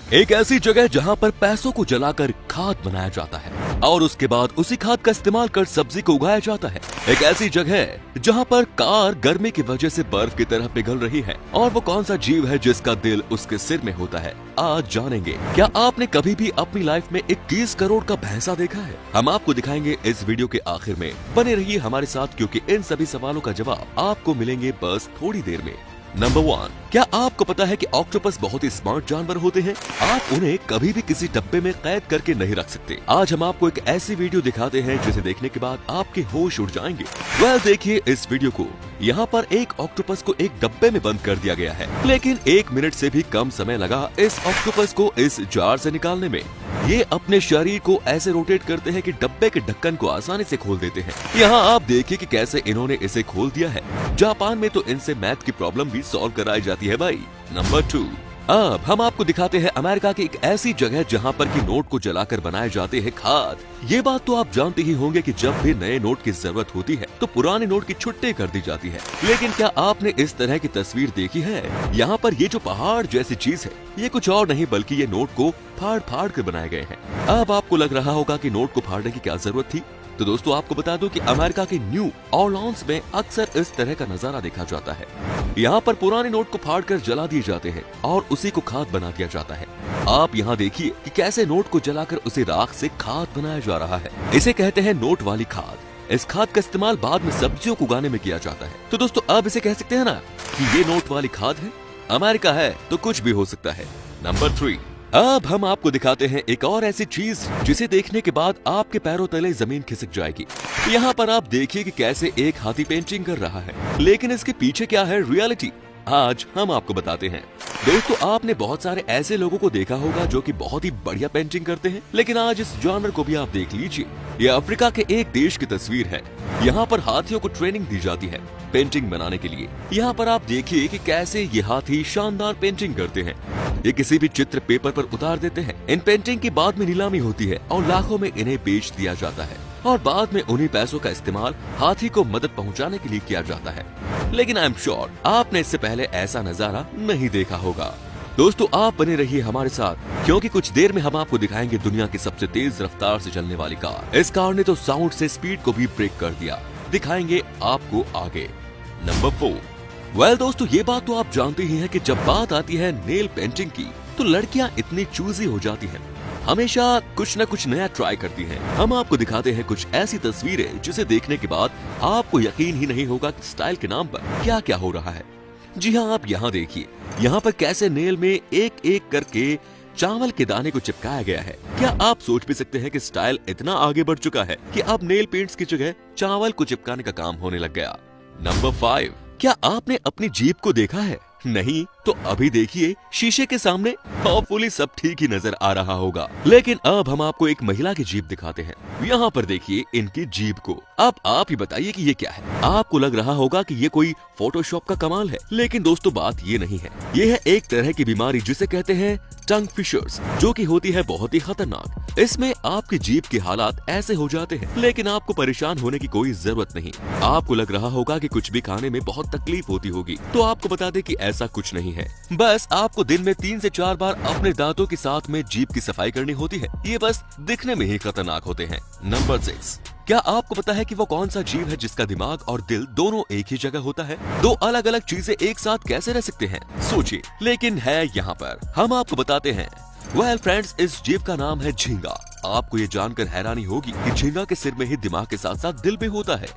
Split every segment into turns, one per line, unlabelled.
एक ऐसी जगह जहां पर पैसों को जलाकर खाद बनाया जाता है और उसके बाद उसी खाद का इस्तेमाल कर सब्जी को उगाया जाता है। एक ऐसी जगह जहां पर कार गर्मी की वजह से बर्फ की तरह पिघल रही है और वो कौन सा जीव है जिसका दिल उसके सिर में होता है, आज जानेंगे। क्या आपने कभी भी अपनी लाइफ में 21 करोड़ का भैंसा देखा है? हम आपको दिखाएंगे इस वीडियो के आखिर में। बने रहिए हमारे साथ क्योंकि इन सभी सवालों का जवाब आपको मिलेंगे बस थोड़ी देर में। नंबर 1, क्या आपको पता है कि ऑक्टोपस बहुत ही स्मार्ट जानवर होते हैं? आप उन्हें कभी भी किसी डब्बे में कैद करके नहीं रख सकते। आज हम आपको एक ऐसी वीडियो दिखाते हैं जिसे देखने के बाद आपके होश उड़ जाएंगे। वह देखिए इस वीडियो को। यहाँ पर एक ऑक्टोपस को एक डब्बे में बंद कर दिया गया है, लेकिन 1 मिनट से भी कम समय लगा इस ऑक्टोपस को इस जार से निकालने में। ये अपने शरीर को ऐसे रोटेट करते हैं कि डब्बे के ढक्कन को आसानी से खोल देते हैं। यहाँ आप देखिए कि कैसे इन्होंने इसे खोल दिया है। जापान में तो इनसे मैथ की प्रॉब्लम भी सॉल्व कराई जाती है भाई। नंबर 2, अब हम आपको दिखाते हैं अमेरिका की एक ऐसी जगह जहां पर कि नोट को जलाकर बनाए जाते हैं खाद। ये बात तो आप जानते ही होंगे कि जब भी नए नोट की जरूरत होती है तो पुराने नोट की छुट्टी कर दी जाती है। लेकिन क्या आपने इस तरह की तस्वीर देखी है? यहाँ पर ये जो पहाड़ जैसी चीज है, ये कुछ और नहीं बल्कि ये नोट को फाड़ फाड़ कर बनाए गए हैं। अब आपको लग रहा होगा कि नोट को फाड़ने की क्या जरूरत थी? तो दोस्तों आपको बता दूं कि अमेरिका के न्यू ऑरलीन्स में अक्सर इस तरह का नजारा देखा जाता है। यहाँ पर पुराने नोट को फाड़कर जला दिए जाते हैं और उसी को खाद बना दिया जाता है। आप यहाँ देखिए कि कैसे नोट को जलाकर उसे राख से खाद बनाया जा रहा है। इसे कहते हैं नोट वाली खाद। इस खाद का इस्तेमाल बाद में सब्जियों को उगाने में किया जाता है। तो दोस्तों अब इसे कह सकते हैं ना कि ये नोट वाली खाद है। अमेरिका है तो कुछ भी हो सकता है। नंबर 3, अब हम आपको दिखाते हैं एक और ऐसी चीज जिसे देखने के बाद आपके पैरों तले जमीन खिसक जाएगी। यहाँ पर आप देखिए कि कैसे एक हाथी पेंटिंग कर रहा है, लेकिन इसके पीछे क्या है रियलिटी, आज हम आपको बताते हैं। दोस्तों आपने बहुत सारे ऐसे लोगों को देखा होगा जो कि बहुत ही बढ़िया पेंटिंग करते हैं, लेकिन आज इस जानवर को भी आप देख लीजिए। यह अफ्रीका के एक देश की तस्वीर है। यहाँ पर हाथियों को ट्रेनिंग दी जाती है पेंटिंग बनाने के लिए। यहाँ पर आप देखिए कि कैसे ये हाथी शानदार पेंटिंग करते हैं। ये किसी भी चित्र पेपर पर उतार देते हैं। इन पेंटिंग की बाद में नीलामी होती है और लाखों में इन्हें बेच दिया जाता है और बाद में उन्हीं पैसों का इस्तेमाल हाथी को मदद पहुंचाने के लिए किया जाता है। लेकिन आई एम श्योर आपने इससे पहले ऐसा नजारा नहीं देखा होगा। दोस्तों आप बने रहिए हमारे साथ क्योंकि कुछ देर में हम आपको दिखाएंगे दुनिया की सबसे तेज रफ्तार से चलने वाली कार। इस कार ने तो साउंड से स्पीड को भी ब्रेक कर दिया। दिखाएंगे आपको आगे। नंबर 4, दोस्तों ये बात तो आप जानते ही हैं कि जब बात आती है नेल पेंटिंग की तो लड़कियां इतनी चूजी हो जाती हैं, हमेशा कुछ न कुछ नया ट्राई करती हैं। हम आपको दिखाते हैं कुछ ऐसी तस्वीरें जिसे देखने के बाद आपको यकीन ही नहीं होगा कि स्टाइल के नाम पर क्या क्या हो रहा है। जी हाँ, आप यहाँ देखिए, यहाँ पर कैसे नेल में एक एक करके चावल के दाने को चिपकाया गया है। क्या आप सोच भी सकते हैं कि स्टाइल इतना आगे बढ़ चुका है कि अब नेल पेंट्स की जगह चावल को चिपकाने का काम होने लग गया। नंबर 5, क्या आपने अपनी जीभ को देखा है? नहीं तो अभी देखिए शीशे के सामने होपफुली सब ठीक ही नजर आ रहा होगा। लेकिन अब हम आपको एक महिला की जीभ दिखाते हैं। यहाँ पर देखिए इनकी जीभ को। अब आप ही बताइए कि ये क्या है? आपको लग रहा होगा कि ये कोई फोटोशॉप का कमाल है, लेकिन दोस्तों बात ये नहीं है। ये है एक तरह की बीमारी जिसे कहते हैं टंग फिशर्स, जो कि होती है बहुत ही खतरनाक। इसमें आपकी जीभ के हालात ऐसे हो जाते हैं, लेकिन आपको परेशान होने की कोई जरूरत नहीं। आपको लग रहा होगा कि कुछ भी खाने में बहुत तकलीफ होती होगी, तो आपको बता दें कि ऐसा कुछ नहीं है। बस आपको दिन में 3 से 4 बार अपने दांतों के साथ में जीभ की सफाई करनी होती है। ये बस दिखने में ही खतरनाक होते हैं। नंबर 6, क्या आपको पता है कि वो कौन सा जीव है जिसका दिमाग और दिल दोनों एक ही जगह होता है? 2 अलग अलग चीजें एक साथ कैसे रह सकते हैं? सोचिए, लेकिन है यहाँ पर, हम आपको बताते हैं। फ्रेंड्स, इस जीव का नाम है झींगा। आपको ये जानकर हैरानी होगी कि झींगा के सिर में ही दिमाग के साथ साथ दिल भी होता है।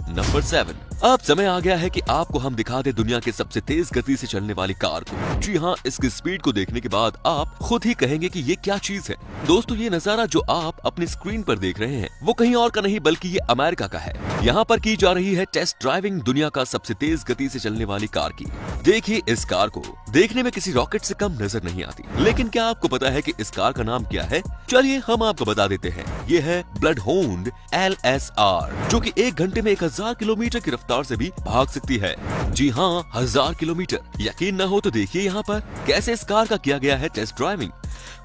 नंबर 7, अब समय आ गया है कि आपको हम दिखा दे दुनिया के सबसे तेज गति से चलने वाली कार को। जी हाँ, इसकी स्पीड को देखने के बाद आप खुद ही कहेंगे कि ये क्या चीज है। दोस्तों ये नजारा जो आप अपनी स्क्रीन पर देख रहे हैं वो कहीं और का नहीं बल्कि ये अमेरिका का है। यहाँ पर की जा रही है टेस्ट ड्राइविंग दुनिया का सबसे तेज गति से चलने वाली कार की। देखिए इस कार को देखने में किसी रॉकेट से कम नजर नहीं आती, लेकिन क्या आपको पता है कि इस कार का नाम क्या है? चलिए हम आपको बता देते हैं। ये है ब्लडहोउंड LSR, जो कि 1 घंटे में 1000 किलोमीटर की रफ्तार से भी भाग सकती है। जी हाँ, 1000 किलोमीटर। यकीन न हो तो देखिए यहाँ पर कैसे इस कार का किया गया है टेस्ट ड्राइविंग।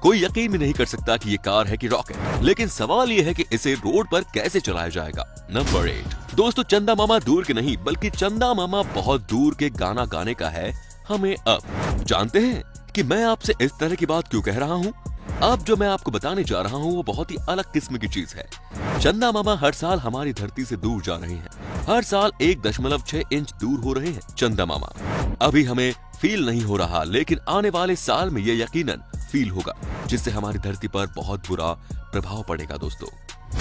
कोई यकीन भी नहीं कर सकता कि ये कार है कि रॉकेट, लेकिन सवाल ये है कि इसे रोड पर कैसे चलाया जाएगा। नंबर 8, दोस्तों चंदा मामा दूर के नहीं बल्कि चंदा मामा बहुत दूर के गाना गाने का है हमें अब। जानते हैं कि मैं आपसे इस तरह की बात क्यों कह रहा हूँ? अब जो मैं आपको बताने जा रहा हूँ वो बहुत ही अलग किस्म की चीज है। चंदा मामा हर साल हमारी धरती से दूर जा रहे हैं। हर साल 1.6 इंच दूर हो रहे हैं चंदा मामा। अभी हमें फील नहीं हो रहा, लेकिन आने वाले साल में ये यकीनन फील होगा, जिससे हमारी धरती पर बहुत बुरा प्रभाव पड़ेगा दोस्तों।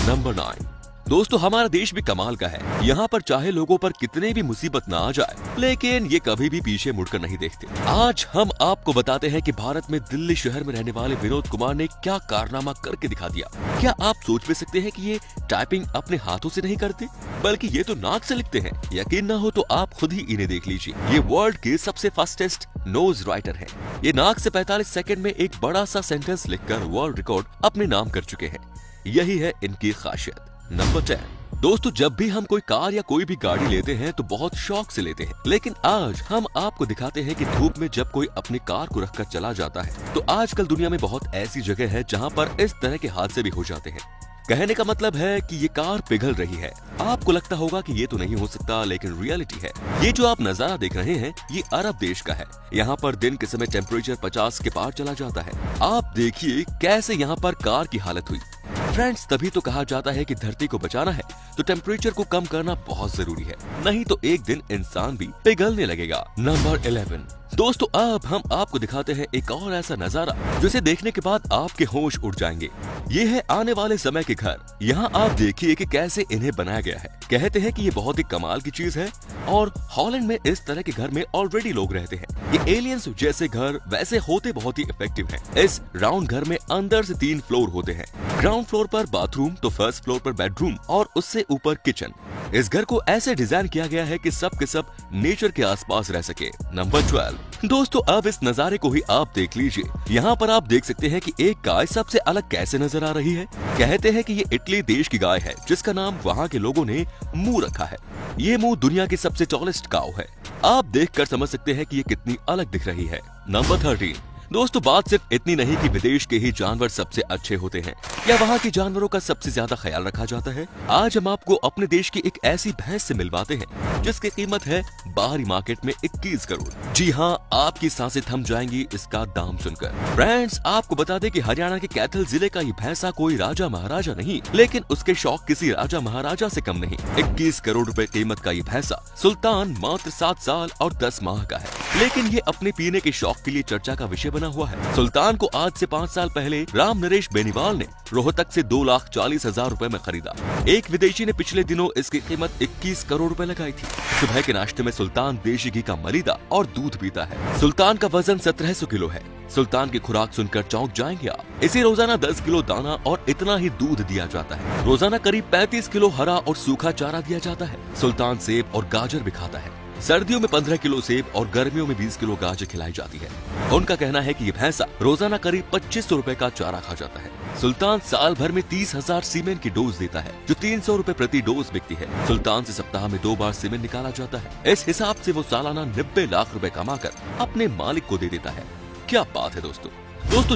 नंबर 9। दोस्तों, हमारा देश भी कमाल का है। यहाँ पर चाहे लोगों पर कितने भी मुसीबत ना आ जाए, लेकिन ये कभी भी पीछे मुड़कर नहीं देखते। आज हम आपको बताते हैं कि भारत में दिल्ली शहर में रहने वाले विनोद कुमार ने क्या कारनामा करके दिखा दिया। क्या आप सोच भी सकते हैं कि ये टाइपिंग अपने हाथों से नहीं करते, बल्कि ये तो नाक से लिखते हैं। यकीन न हो तो आप खुद ही इन्हें देख लीजिए। ये वर्ल्ड के सबसे फास्टेस्ट नोज राइटर हैं। ये नाक से 45 सेकंड में एक बड़ा सा सेंटेंस लिखकर वर्ल्ड रिकॉर्ड अपने नाम कर चुके हैं। यही है इनकी खासियत। नंबर 10। दोस्तों, जब भी हम कोई कार या कोई भी गाड़ी लेते हैं तो बहुत शौक से लेते हैं, लेकिन आज हम आपको दिखाते हैं कि धूप में जब कोई अपनी कार को रखकर चला जाता है तो आजकल दुनिया में बहुत ऐसी जगह है जहां पर इस तरह के हादसे भी हो जाते हैं। कहने का मतलब है कि ये कार पिघल रही है। आपको लगता होगा कि ये तो नहीं हो सकता, लेकिन रियलिटी है। ये जो आप नजारा देख रहे हैं ये अरब देश का है। यहाँ पर दिन के समय टेम्परेचर 50 के पार चला जाता है। आप देखिए कैसे यहाँ पर कार की हालत हुई। फ्रेंड्स, तभी तो कहा जाता है कि धरती को बचाना है तो टेम्परेचर को कम करना बहुत जरूरी है, नहीं तो एक दिन इंसान भी पिघलने लगेगा। नंबर 11। दोस्तों, अब हम आपको दिखाते हैं एक और ऐसा नजारा जिसे देखने के बाद आपके होश उड़ जाएंगे। ये है आने वाले समय के घर। यहाँ आप देखिए कि कैसे इन्हें बनाया गया है। कहते हैं कि ये बहुत ही कमाल की चीज है और हॉलैंड में इस तरह के घर में ऑलरेडी लोग रहते हैं। ये एलियंस जैसे घर वैसे होते बहुत ही इफेक्टिव हैं। इस राउंड घर में अंदर से 3 फ्लोर होते हैं। ग्राउंड फ्लोर पर बाथरूम तो फर्स्ट फ्लोर पर बेडरूम और उससे ऊपर किचन। इस घर को ऐसे डिजाइन किया गया है कि सब के सब नेचर के आसपास रह सके। नंबर 12। दोस्तों, अब इस नजारे को ही आप देख लीजिए। यहाँ पर आप देख सकते हैं कि एक गाय सबसे अलग कैसे नजर आ रही है। कहते हैं कि ये इटली देश की गाय है जिसका नाम वहाँ के लोगों ने मुंह रखा है। ये मुंह दुनिया की सबसे टॉलेस्ट काऊ है। आप देखकर समझ सकते हैं कि ये कितनी अलग दिख रही है। नंबर 13। दोस्तों, बात सिर्फ इतनी नहीं कि विदेश के ही जानवर सबसे अच्छे होते हैं या वहाँ के जानवरों का सबसे ज्यादा ख्याल रखा जाता है। आज हम आपको अपने देश की एक ऐसी भैंस से मिलवाते हैं जिसकी कीमत है बाहरी मार्केट में 21 करोड़। जी हाँ, आपकी सांसें थम जाएंगी इसका दाम सुनकर। फ्रेंड्स, आपको बता दें कि हरियाणा के कैथल जिले का ये भैंसा कोई राजा महाराजा नहीं, लेकिन उसके शौक किसी राजा महाराजा से कम नहीं। 21 करोड़ रुपए कीमत का ये भैंसा सुल्तान मात्र 7 साल और 10 माह का है, लेकिन ये अपने पीने के शौक के लिए चर्चा का विषय बना हुआ है। सुल्तान को आज से 5 साल पहले राम नरेश बेनीवाल ने रोहतक से 2,40,000 रुपए में खरीदा। एक विदेशी ने पिछले दिनों इसकी कीमत 21 करोड़ रुपए लगाई थी। सुबह के नाश्ते में सुल्तान देशी घी का मलीदा और दूध पीता है। सुल्तान का वजन 1700 किलो है। सुल्तान की खुराक सुनकर चौंक जाएंगे आप। इसे रोजाना 10 किलो दाना और इतना ही दूध दिया जाता है। रोजाना करीब 35 किलो हरा और सूखा चारा दिया जाता है। सुल्तान सेब और गाजर भी खाता है। सर्दियों में 15 किलो सेब और गर्मियों में 20 किलो गाजर खिलाई जाती है। उनका कहना है कि ये भैंसा रोजाना करीब 2500 रुपए का चारा खा जाता है। सुल्तान साल भर में 30,000 सीमेंट की डोज देता है, जो 300 रुपए प्रति डोज बिकती है। सुल्तान से सप्ताह में 2 बार सीमेंट निकाला जाता है। इस हिसाब से वो सालाना 90 लाख रुपए कमाकर अपने मालिक को दे देता है। क्या बात है दोस्तों।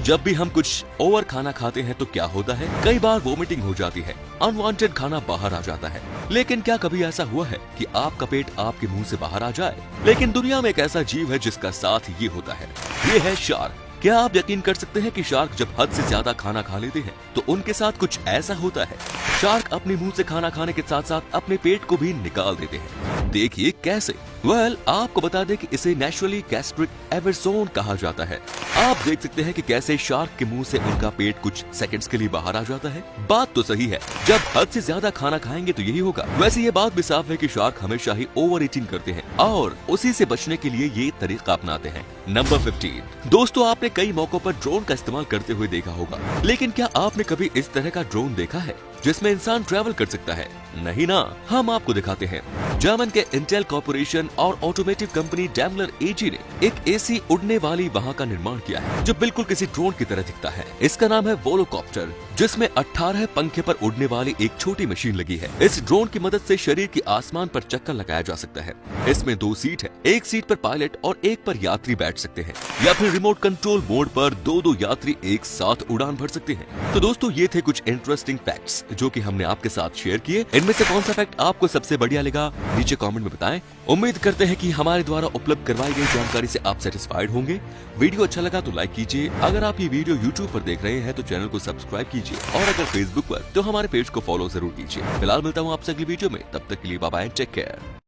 जब भी हम कुछ ओवर खाना खाते हैं तो क्या होता है, कई बार वोमिटिंग हो जाती है, अनवांटेड खाना बाहर आ जाता है। लेकिन क्या कभी ऐसा हुआ है कि आपका पेट आपके मुंह से बाहर आ जाए? लेकिन दुनिया में एक ऐसा जीव है जिसका साथ ये होता है। ये है शार्क। क्या आप यकीन कर सकते हैं कि शार्क जब हद से ज्यादा खाना खा लेते हैं तो उनके साथ कुछ ऐसा होता है। शार्क अपने मुंह से खाना खाने के साथ साथ अपने पेट को भी निकाल देते हैं। देखिए कैसे। आपको बता दें कि इसे नेचुरली गैस्ट्रिक एवर्सोन कहा जाता है। आप देख सकते हैं कि कैसे शार्क के मुंह से उनका पेट कुछ सेकंड्स के लिए बाहर आ जाता है। बात तो सही है, जब हद से ज्यादा खाना खाएंगे तो यही होगा। वैसे ये बात भी साफ है कि शार्क हमेशा ही ओवर ईटिंग करते हैं और उसी से बचने के लिए ये तरीका अपनाते हैं। नंबर 15। दोस्तों, आपने कई मौकों पर ड्रोन का इस्तेमाल करते हुए देखा होगा, लेकिन क्या आपने कभी इस तरह का ड्रोन देखा है जिसमें इंसान ट्रैवल कर सकता है? नहीं ना, हम आपको दिखाते हैं। जर्मन के इंटेल कॉर्पोरेशन और ऑटोमेटिव कंपनी डैमलर एजी ने एक एसी उड़ने वाली वाहन का निर्माण किया है जो बिल्कुल किसी ड्रोन की तरह दिखता है। इसका नाम है वोलोकॉप्टर, जिसमें 18 पंखे पर उड़ने वाली एक छोटी मशीन लगी है। इस ड्रोन की मदद से शरीर के आसमान पर चक्कर लगाया जा सकता है। इसमें 2 सीट है, एक सीट पर पायलट और एक पर यात्री बैठ सकते हैं, या फिर रिमोट कंट्रोल मोड पर 2-2 यात्री एक साथ उड़ान भर सकते हैं। तो दोस्तों, ये थे कुछ इंटरेस्टिंग फैक्ट्स जो कि हमने आपके साथ शेयर किए, इनमें से कौन सा फैक्ट आपको सबसे बढ़िया लगा नीचे कमेंट में बताएं। उम्मीद करते हैं कि हमारे द्वारा उपलब्ध करवाई गई जानकारी से आप सेटिस्फाइड होंगे। वीडियो अच्छा लगा तो लाइक कीजिए। अगर आप ये वीडियो YouTube पर देख रहे हैं तो चैनल को सब्सक्राइब कीजिए, और अगर Facebook पर तो हमारे पेज को फॉलो जरूर कीजिए। फिलहाल मिलता हूँ आपसे अगली वीडियो में, तब तक के लिए बाय बाय, टेक केयर।